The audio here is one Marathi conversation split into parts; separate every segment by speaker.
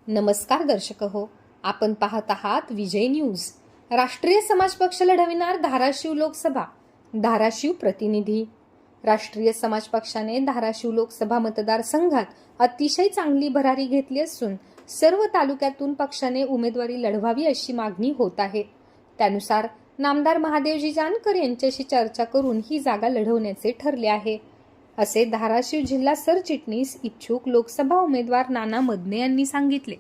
Speaker 1: नमस्कार दर्शक हो, आपण पाहत आहात विजय न्यूज। राष्ट्रीय समाज पक्ष लढविणार धाराशिव लोकसभा, धाराशिव प्रतिनिधी। राष्ट्रीय समाज पक्षाने धाराशिव लोकसभा मतदारसंघात अतिशय चांगली भरारी घेतली असून सर्व तालुक्यातून पक्षाने उमेदवारी लढवावी अशी मागणी होत आहे। त्यानुसार नामदार महादेवजी जानकर यांच्याशी चर्चा करून ही जागा लढवण्याचे ठरले आहे, असे धाराशिव जिल्हा सरचिटणीस इच्छुक लोकसभा उमेदवार नाना मदने यांनी सांगितले।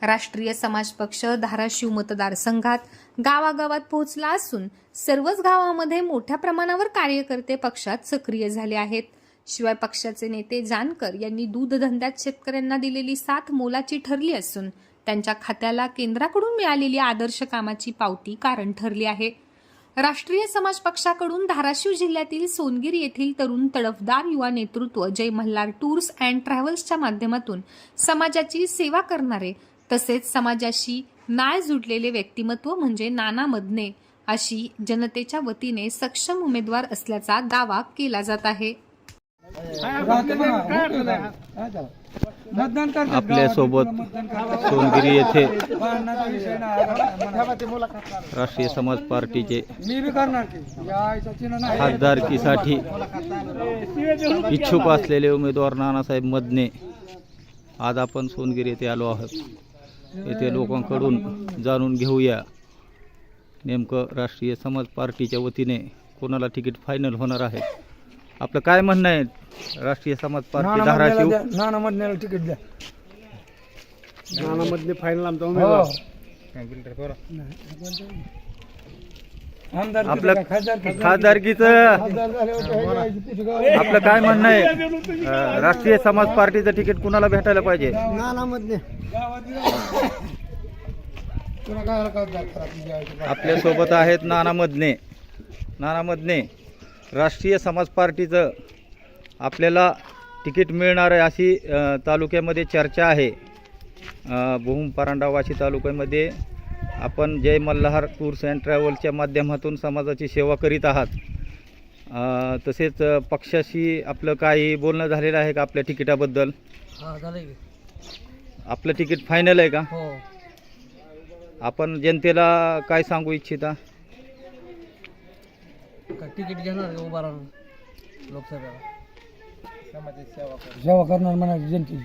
Speaker 1: राष्ट्रीय समाज पक्ष धाराशिव मतदारसंघात गावागावात पोहोचला असून सर्वच गावामध्ये मोठ्या प्रमाणावर कार्यकर्ते पक्षात सक्रिय झाले आहेत। शिवाय पक्षाचे नेते जानकर यांनी दूध धंद्यात शेतकऱ्यांना दिलेली साथ मोलाची ठरली असून त्यांच्या खात्याला केंद्राकडून मिळालेली आदर्श कामाची पावती कारण ठरली आहे। राष्ट्रीय समाज पक्षाकडून धाराशिव जिल्ह्यातील सोनगिरी येथील तरुण तडफदार युवा नेतृत्व जय मल्हार टूर्स अँड ट्रॅव्हल्सच्या माध्यमातून समाजाची सेवा करणारे तसेच समाजाशी नाळ जुडलेले व्यक्तिमत्व म्हणजे नाना मदने अशी जनतेच्या वतीने सक्षम उमेदवार असल्याचा दावा केला जात आहे।
Speaker 2: आपल्या सोबत सोनगिरी येथे राष्ट्रीय समाज पार्टीचे खासदारकीसाठी इच्छुक असलेले उमेदवार नानासाहेब मदने आज आपण सोनगिरी येथे आलो आहोत। येथे लोकांकडून जाणून घेऊया नेमकं राष्ट्रीय समाज पार्टीच्या वतीने कोणाला तिकीट फायनल होणार आहे। आपलं काय म्हणणं आहे? राष्ट्रीय समाज पार्टी धाराशिव
Speaker 3: नाना मदनेला तिकीट द्या। नाना मदने फायनल आमचा उमेदवार।
Speaker 2: आपलं खासदारकीचं आपलं काय म्हणणं आहे? राष्ट्रीय समाज पार्टीचं तिकीट कुणाला भेटायला पाहिजे?
Speaker 3: नाना मदने।
Speaker 2: आपल्या सोबत आहेत नाना मदने। नाना मदने, राष्ट्रीय समाज पार्टीचं आपल्याला तिकीट मिळणार आहे अशी तालुक्यामध्ये चर्चा आहे। भूम परांडा वाशी तालुक्यामध्ये आपण जय मल्हार टूर्स अँड ट्रॅव्हल्सच्या माध्यमातून समाजाची सेवा करीत आहात। तसेच पक्षाशी आपलं काही बोलणं झालेलं आहे का आपल्या तिकिटाबद्दल? आपलं तिकीट फायनल आहे का? आपण जनतेला काय सांगू इच्छिता?
Speaker 3: तिकीट घेणार उभा राहून लोकसभेला सेवा करणार म्हणा जनतेची।